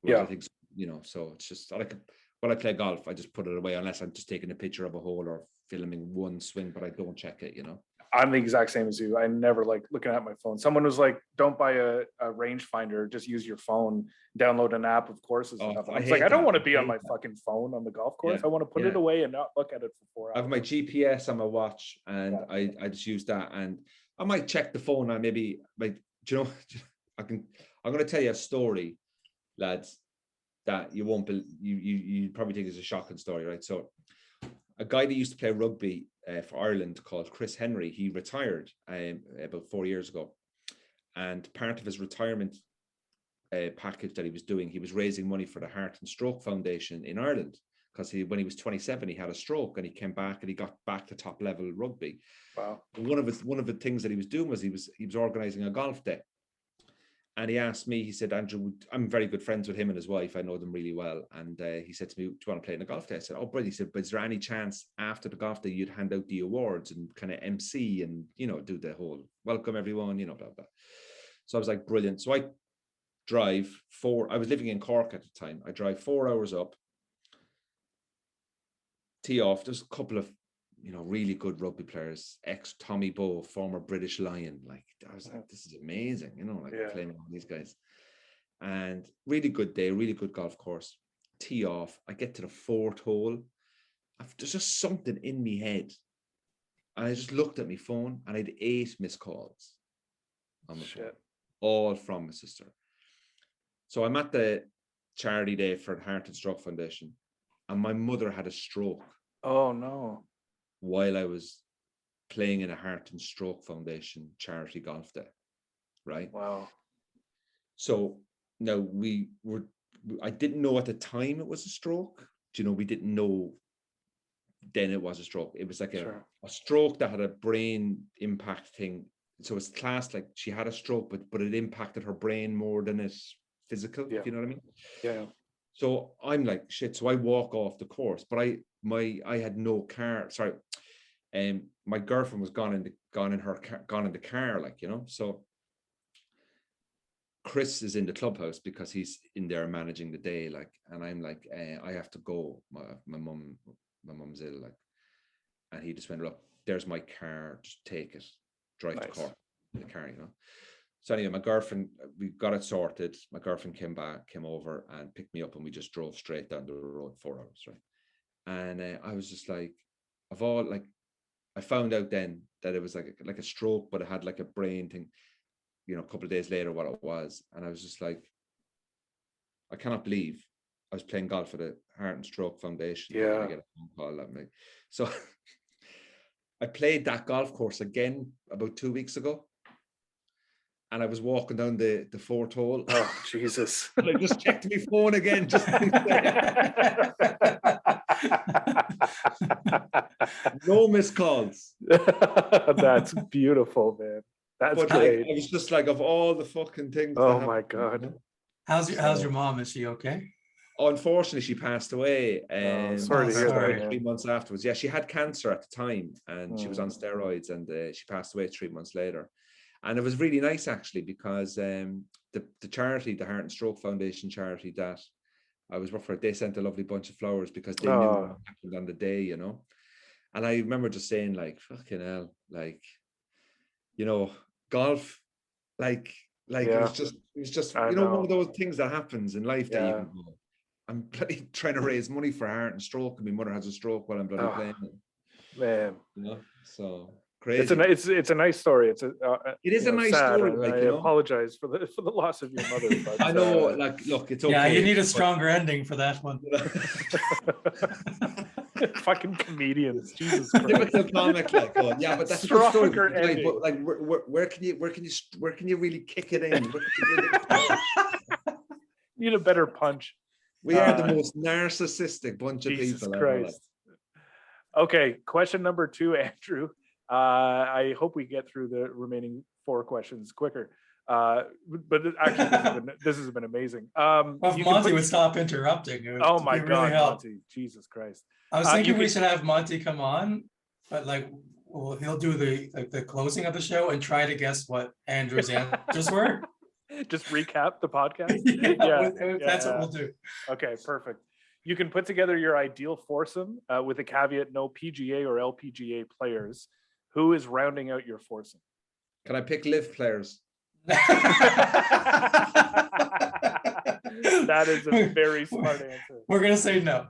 Whereas I think, you know, so it's just like when I play golf, I just put it away unless I'm just taking a picture of a hole or filming one swing, but I don't check it, you know. I'm the exact same as you. I never like looking at my phone. Someone was like, don't buy a rangefinder, just use your phone, download an app of courses. Oh, I was like, I don't want to be on my fucking phone on the golf course. Yeah, I want to put it away and not look at it for 4 hours. I have my GPS on my watch, and I just use that, and I might check the phone and maybe like, do you know, I'm going to tell you a story, lads, that you won't believe. You probably think it's a shocking story, right? So a guy that used to play rugby for Ireland called Chris Henry, he retired about 4 years ago. And part of his retirement package that he was doing, he was raising money for the Heart and Stroke Foundation in Ireland, because when he was 27, he had a stroke and he came back and he got back to top level rugby. Wow. And one of the things that he was doing was he was organizing a golf day. And he asked me, he said, Andrew, I'm very good friends with him and his wife. I know them really well. And he said to me, do you want to play in a golf day? I said, oh, brilliant. He said, but is there any chance after the golf day you'd hand out the awards and kind of MC and, you know, do the whole welcome everyone, you know, blah, blah. So I was like, brilliant. So I was living in Cork at the time. I drive 4 hours up, tee off. There's a couple of, you know, really good rugby players, ex-Tommy Bowe, former British Lion. Like, I was like, this is amazing, you know, like playing with all these guys. And really good day, really good golf course. Tee off. I get to the fourth hole. There's just something in me head. And I just looked at my phone and I had 8 missed calls on my phone, all from my sister. So I'm at the charity day for the Heart and Stroke Foundation, and my mother had a stroke. Oh, no. While I was playing in a Heart and Stroke Foundation charity golf day, right? Wow. So now I didn't know at the time it was a stroke. Do you know, we didn't know then it was a stroke. It was like a stroke that had a brain impact thing. So it's classed like she had a stroke, but it impacted her brain more than it's physical, if you know what I mean? Yeah. So I'm like, shit. So I walk off the course, but I had no car. Sorry. My girlfriend was gone in the car, like, you know. So Chris is in the clubhouse because he's in there managing the day, like, and I'm like, I have to go. My mum's ill, like, and he just went, look, there's my car, just take it, drive to Cork in the car, you know. So anyway, my girlfriend, we got it sorted. My girlfriend came over and picked me up, and we just drove straight down the road 4 hours, right? And I was just like, I found out then that it was like a stroke, but it had like a brain thing, you know, a couple of days later what it was. And I was just like, I cannot believe I was playing golf for the Heart and Stroke Foundation. Yeah. I get a phone call that me. So I played that golf course again about 2 weeks ago. And I was walking down the fourth hole. Oh, Jesus. And I just checked my phone again. Just no missed calls. That's beautiful, man. That's But great. like, I was just like, of all the fucking things. that Oh my happened, God. How's your mom? Is she okay? Unfortunately, she passed away. Sorry to hear sorry. that. man. 3 months afterwards. Yeah, she had cancer at the time, and she was on steroids, and she passed away 3 months later. And it was really nice actually, because the charity, the Heart and Stroke Foundation charity that I was working for, they sent a lovely bunch of flowers because they knew what happened on the day, you know. And I remember just saying, like, fucking hell, like, you know, golf, like it was just I you know, one know. of those things that happens in life that you Yeah. can go, I'm bloody trying to raise money for heart and stroke, and my mother has a stroke while I'm bloody playing it, Man, you know. So crazy. it's a nice story. It's It is you a know, nice sad, story, and like, I you know. apologize for the loss of your mother. But, I know, like, look, it's okay. Yeah, you need a but- stronger ending for that one. fucking comedians, Jesus Christ. Typical comic, like, oh, yeah, but that's a good story. Stronger Like, ending. but like, where can you really kick it in? Need a better punch. We are the most narcissistic bunch of Jesus people ever. Like. Christ. Okay, question number 2, Andrew. I hope we get through the remaining 4 questions quicker. But actually, this has been amazing. Well, if You can Monty put- would stop interrupting, it would, Oh my it really God, help. Monty! Jesus Christ! I was You thinking we could- should have Monty come on, but like, well, he'll do the closing of the show and try to guess what Andrew's answers were. Just recap the podcast. That's what we'll do. Okay, perfect. You can put together your ideal foursome with a caveat: no PGA or LPGA players. Who is rounding out your foursome? Can I pick live players? That is a very smart answer. We're gonna say no.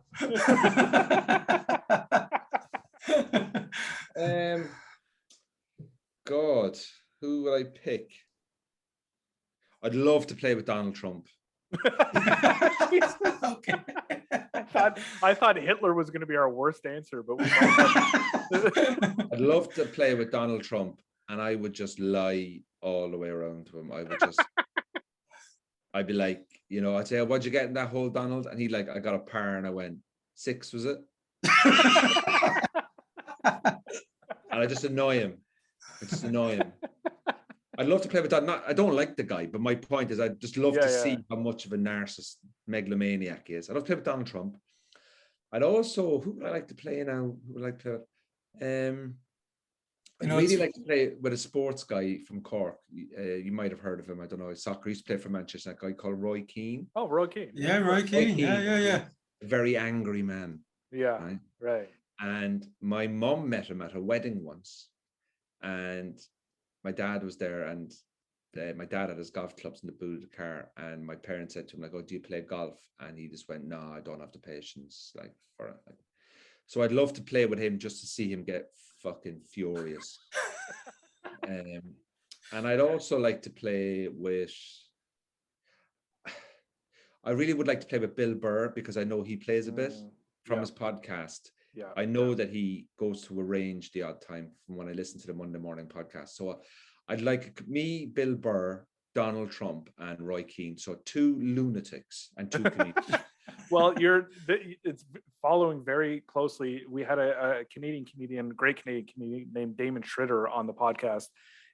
God, who would I pick? I'd love to play with Donald Trump. Okay. I thought Hitler was going to be our worst answer, but we might have... I'd love to play with Donald Trump, and I would just lie all the way around to him. I would just, I'd be like, you know, I'd say, what'd you get in that hole, Donald? And he'd like, I got a par, and I went, 6, was it? And I just annoy him. I'd love to play with that. I don't like the guy, but my point is I'd just love to see how much of a narcissist megalomaniac he is. I'd love to play with Donald Trump. I'd also, who would I like to play now? Who would I like to I'd really like to play with a sports guy from Cork. You might have heard of him. I don't know. Soccer. He used to play for Manchester. That guy called Roy Keane. Oh, Roy Keane. Yeah, Roy Keane. Yeah. A very angry man. Yeah, right. And my mum met him at a wedding once. And my dad was there, and my dad had his golf clubs in the boot of the car, and my parents said to him, like, oh, do you play golf? And he just went, no, I don't have the patience like for it. So I'd love to play with him just to see him get fucking furious. And I'd also like to play with, I really would like to play with Bill Burr, because I know he plays a bit from his podcast. Yeah, I know that he goes to a range the odd time from when I listen to the Monday morning podcast. So I'd like me, Bill Burr, Donald Trump, and Roy Keane. So 2 lunatics and 2 comedians. Well, it's following very closely. We had a Canadian comedian, great Canadian comedian named Damon Schritter on the podcast,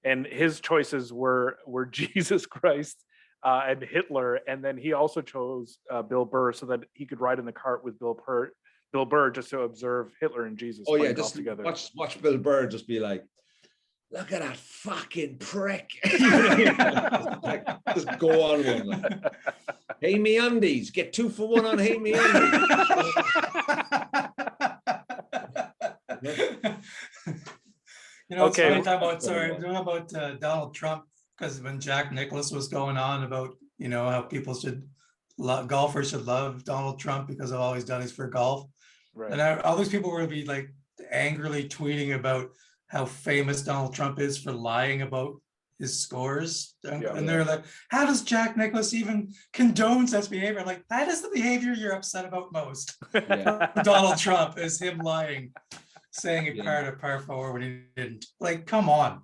and his choices were Jesus Christ and Hitler, and then he also chose Bill Burr so that he could ride in the cart with Bill Burr just to observe Hitler and Jesus. Oh yeah, playing golf just together. watch Bill Burr just be like, look at that fucking prick. just go on with him. Like, hey me undies, get 2 for 1 on Hey me undies. You know, Okay. it's funny talking about Donald Trump, because when Jack Nicklaus was going on about, you know, how people golfers should love Donald Trump because of all he's done is for golf. Right. And all these people were be like angrily tweeting about how famous Donald Trump is for lying about his scores. And they're like, how does Jack Nicklaus even condone such behavior? Like, that is the behavior you're upset about most. Yeah. Donald Trump is him lying. saying he Yeah. parred a par 4 when he didn't. Like, come on.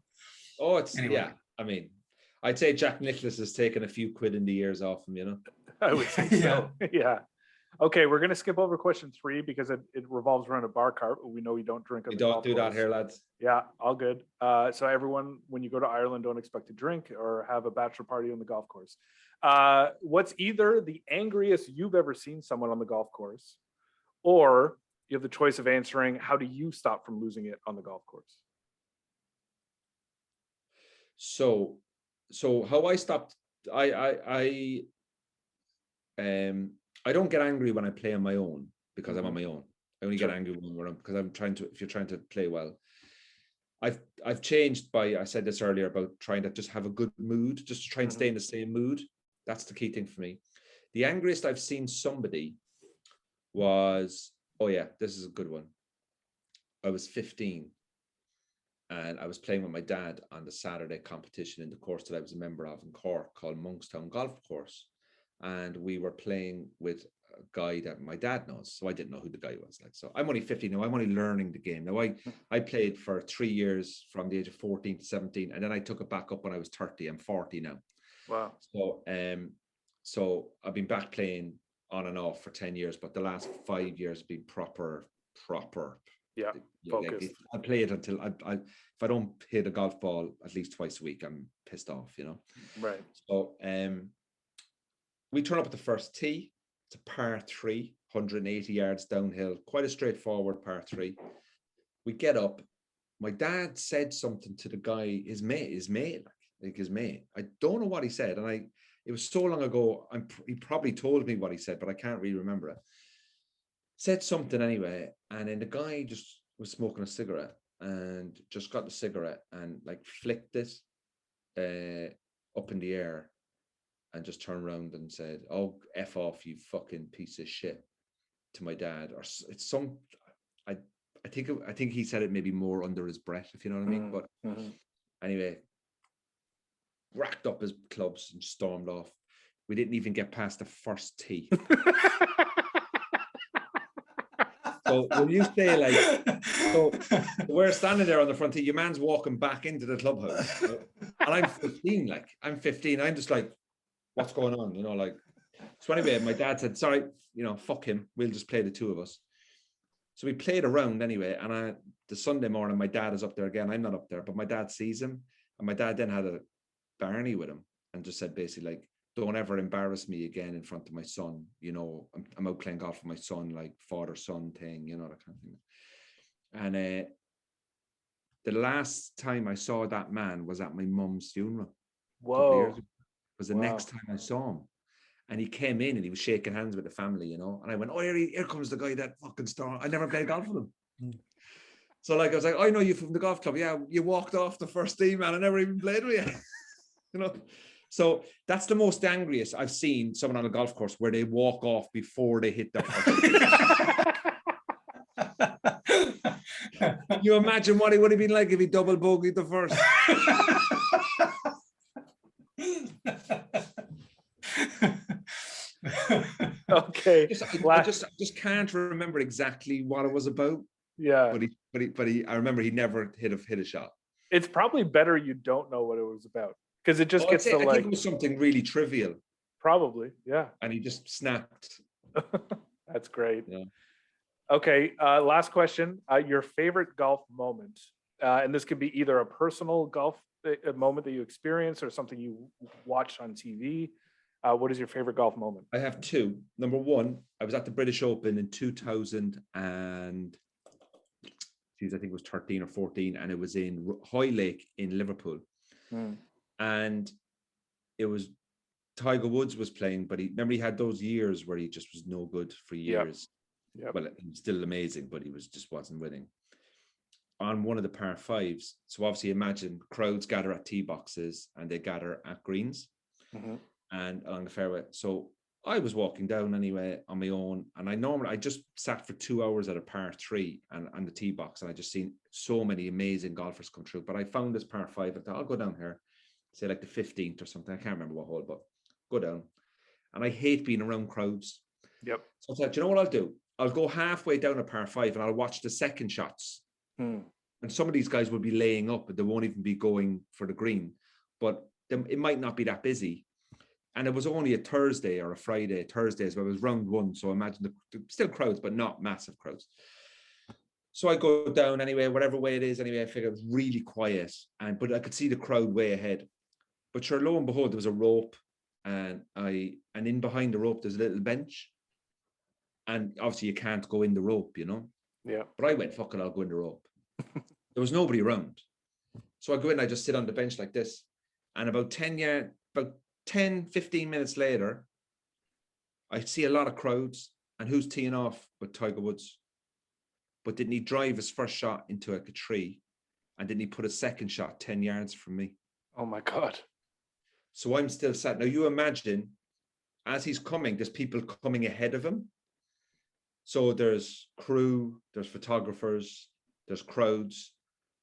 Oh, it's Anyway. yeah. I mean, I'd say Jack Nicklaus has taken a few quid in the years off him, you know. I would say so. Yeah. Okay, we're gonna skip over question 3 because it revolves around a bar cart. We know you don't drink on You the don't golf do that course. here, lads. Yeah, all good. So everyone, when you go to Ireland, don't expect to drink or have a bachelor party on the golf course. What's either the angriest you've ever seen someone on the golf course, or you have the choice of answering, how do you stop from losing it on the golf course? So how I stopped, I don't get angry when I play on my own because I'm on my own. I only get angry when because I'm trying to, if you're trying to play well. I've changed by, I said this earlier about trying to just have a good mood, just to try and stay in the same mood. That's the key thing for me. The angriest I've seen somebody was, oh yeah, this is a good one. I was 15 and I was playing with my dad on the Saturday competition in the course that I was a member of in Cork called Monkstown Golf Course. And we were playing with a guy that my dad knows. So I didn't know who the guy was. Like, so I'm only 15 now. I'm only learning the game. Now I played for 3 years from the age of 14 to 17. And then I took it back up when I was 30. I'm 40 now. Wow. So I've been back playing on and off for 10 years, but the last 5 years have been proper. Yeah. Focused. Like I play it until if I don't hit a golf ball at least twice a week, I'm pissed off, you know? Right. So, we turn up at the first tee. It's a par 3, 180 yards downhill, quite a straightforward par 3. We get up. My dad said something to the guy, his mate. I don't know what he said, and it was so long ago. He probably told me what he said, but I can't really remember it. Said something anyway, and then the guy just was smoking a cigarette and just got the cigarette and like flicked it up in the air. And just turned around and said, "Oh, F off, you fucking piece of shit," to my dad. Or it's some, I think he said it maybe more under his breath, if you know what I mean. But anyway, racked up his clubs and stormed off. We didn't even get past the first tee. So when you say like, so we're standing there on the front tee, your man's walking back into the clubhouse, right? And I'm 15, like I'm 15. I'm just like, what's going on? You know, like, so anyway, my dad said, sorry, you know, fuck him. We'll just play the two of us. So we played around anyway. And the Sunday morning, my dad is up there again. I'm not up there, but my dad sees him. And my dad then had a Barney with him and just said basically like, don't ever embarrass me again in front of my son. You know, I'm out playing golf with my son, like father-son thing, you know, that kind of thing. And the last time I saw that man was at my mum's funeral. Whoa. A couple of years ago. Was the next time I saw him. And he came in and he was shaking hands with the family, you know. And I went, oh, here comes the guy that fucking star. I never played golf with him. So like, I was like, I know you from the golf club. Yeah, you walked off the first tee, man. I never even played with you. You know. So that's the most angriest I've seen someone on a golf course where they walk off before they hit their first tee. Can you imagine what it would have been like if he double bogeyed the first? Okay. I just can't remember exactly what it was about. Yeah. But I remember he never hit a shot. It's probably better you don't know what it was about because it just gets to I like. think it was something really trivial. Probably, yeah. And he just snapped. That's great. Yeah. Okay, last question. Your favorite golf moment, and this could be either a personal golf moment that you experienced or something you watched on TV. What is your favorite golf moment? I have two. Number one, I was at the British Open in 2000 and I think it was 13 or 14, and it was in Hoylake in Liverpool. And it was Tiger Woods was playing, but he had those years where he just was no good for years. Yep. Well, he was still amazing, but he just wasn't winning. On one of the par fives, so obviously imagine crowds gather at tee boxes and they gather at greens and along the fairway. So I was walking down anyway on my own, and I just sat for 2 hours at a par 3 and on the tee box, and I just seen so many amazing golfers come through. But I found this par 5. I thought I'll go down here, say like the 15th or something. I can't remember what hole, but go down. And I hate being around crowds. Yep. So I thought, you know what I'll do? I'll go halfway down a par 5 and I'll watch the second shots Hmm. And some of these guys will be laying up, but they won't even be going for the green. But it might not be that busy. And it was only a Thursday or a Friday. Thursdays, where it was round one. So imagine still crowds, but not massive crowds. So I go down anyway, whatever way it is. Anyway, I figure it was really quiet, but I could see the crowd way ahead. But sure, lo and behold, there was a rope, and in behind the rope there's a little bench, and obviously you can't go in the rope, you know. Yeah. But I went, fuck it, I'll go in the rope. There was nobody around, so I go in. I just sit on the bench like this, and about 10, 15 minutes later, I see a lot of crowds, and who's teeing off but Tiger Woods. But didn't he drive his first shot into a tree? And didn't he put a second shot 10 yards from me? Oh my God. So I'm still sat. Now you imagine, as he's coming, there's people coming ahead of him. So there's crew, there's photographers, there's crowds.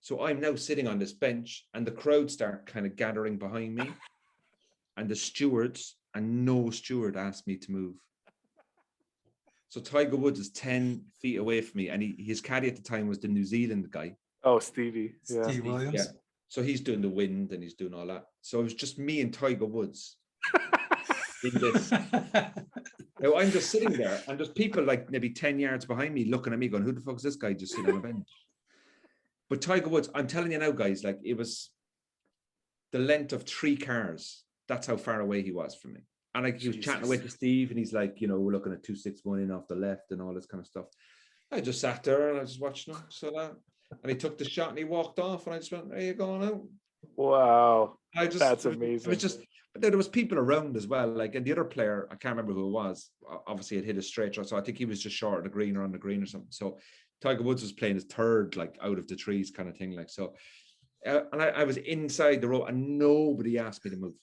So I'm now sitting on this bench, and the crowd start kind of gathering behind me. And the stewards, and no steward asked me to move. So Tiger Woods is 10 feet away from me, and his caddy at the time was the New Zealand guy. Oh, Stevie. Yeah. Steve Williams. Yeah. So he's doing the wind and he's doing all that. So it was just me and Tiger Woods in this. Now I'm just sitting there, and there's people like maybe 10 yards behind me looking at me going, who the fuck is this guy just sitting on a bench? But Tiger Woods, I'm telling you now, guys, like it was the length of 3 cars. That's how far away he was from me. And like he was chatting away to Steve, and he's like, you know, we're looking at 261 in off the left and all this kind of stuff. I just sat there and I just watched him. So that, and he took the shot and he walked off, and I just went, "Are you going out?" Wow. That's It amazing. was just, but there was people around as well. Like, and the other player, I can't remember who it was. Obviously, it hit a straight shot, so I think he was just short of the green or on the green or something. So Tiger Woods was playing his third, like out of the trees kind of thing. Like so, and I was inside the row, and nobody asked me to move.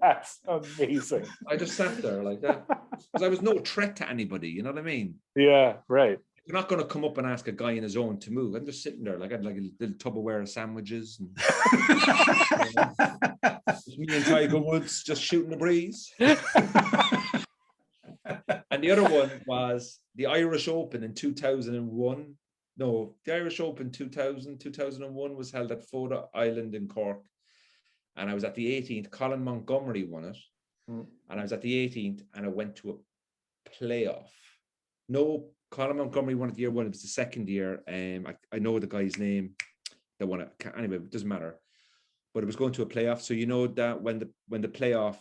That's amazing. I just sat there like that because I was no threat to anybody. You know what I mean? Yeah, right. You're not going to come up and ask a guy in his own to move. I'm just sitting there like I had like a little Tupperware of sandwiches, and me and Tiger Woods just shooting the breeze. And the other one was the Irish Open in 2001. No, the Irish Open 2001 was held at Foda Island in Cork. And I was at the 18th. Colin Montgomery won it. And I was at the 18th, and I went to a playoff. No, Colin Montgomery won it year one. It was the second year. I know the guy's name that won it. Anyway, it doesn't matter. But it was going to a playoff. So you know that when the playoff,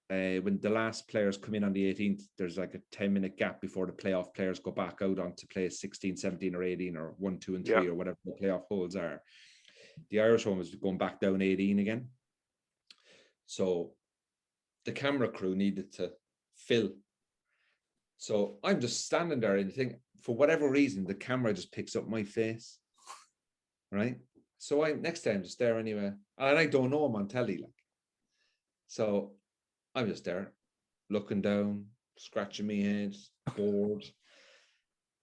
when the last players come in on the 18th, there's like a 10-minute gap before the playoff players go back out on to play 16, 17, or 18, or 1, 2, and 3, or whatever the playoff holes are. The Irish one was going back down 18 again. So the camera crew needed to fill. So I'm just standing there, and think for whatever reason, the camera just picks up my face. Right. So next time just there anyway. And I don't know him on telly. Like, so I'm just there looking down, scratching my head, bored.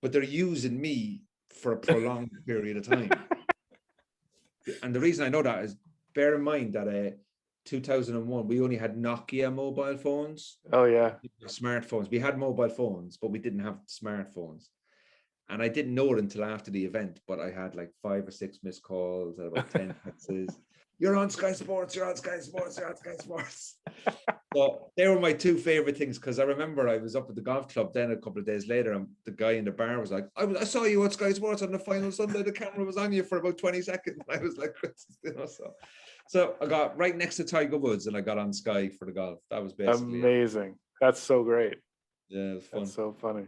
But they're using me for a prolonged period of time. And the reason I know that is, bear in mind that 2001, we only had Nokia mobile phones. Oh yeah. Smartphones. We had mobile phones, but we didn't have smartphones. And I didn't know it until after the event, but I had like 5 or 6 missed calls and about 10 texts. You're on Sky Sports, you're on Sky Sports, you're on Sky Sports. So they were my 2 favorite things, because I remember I was up at the golf club then a couple of days later, and the guy in the bar was like, I saw you on Sky Sports on the final Sunday. The camera was on you for about 20 seconds. I was like, you know, so I got right next to Tiger Woods, and I got on Sky for the golf. That was basically amazing. It. That's so great. Yeah, it was fun. That's so funny.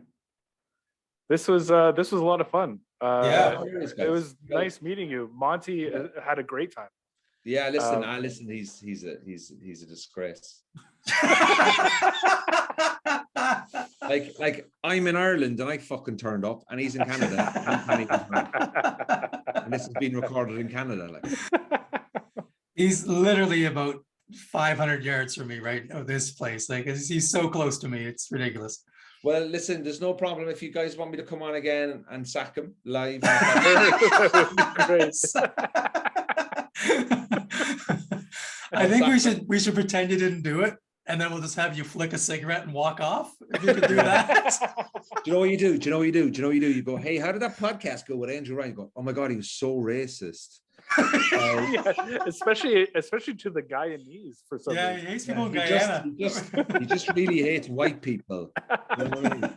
This was a lot of fun. Yeah, it was nice meeting you. Monty had a great time. Yeah, listen. He's a disgrace. like I'm in Ireland and I fucking turned up, and he's in Canada. And this has been recorded in Canada. Like, he's literally about 500 yards from me right now, this place. Like, he's so close to me, it's ridiculous. Well, listen, there's no problem if you guys want me to come on again and sack him live. Great. I think we should pretend you didn't do it, and then we'll just have you flick a cigarette and walk off. If you could do that. Do you know what you do? Do you know what you do? Do you know what you do? You go, hey, how did that podcast go with Andrew Ryan? You go, oh my God, he was so racist. Yeah, especially to the Guyanese for some Yeah, he reason. hates people in He Guyana. he just really hates white people. You know what I mean?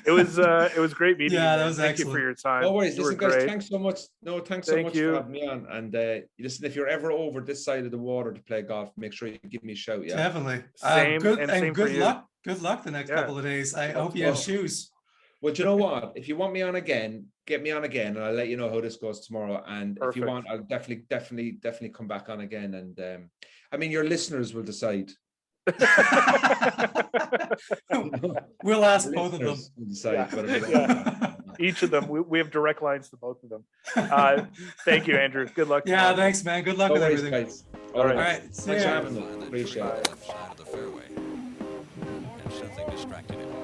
It was great meeting Yeah, you. that man. was Thank you excellent. for your time. No worries. You were Listen, guys, great. thanks so much. No, thanks so Thank much you. for having me on. And listen, if you're ever over this side of the water to play golf, make sure you give me a shout. Yeah. Definitely. Same, Good and and same for good you. luck. Good luck the next Yeah. couple of days. I hope you have go. shoes. Well, do you know what? If you want me on again, get me on again, and I'll let you know how this goes tomorrow. And if you Perfect. want, I'll definitely come back on again. And I mean, your listeners will decide. We'll ask both of them. Listeners will decide Yeah. whether they- Yeah. Each of them. We have direct lines to both of them. Thank you, Andrew. Good luck. Yeah, tomorrow. thanks, man. Good luck No with worries, everything. guys. All right. All right. See Thanks for ya. having me. Appreciate it. Left side of the fairway, and something distracted him.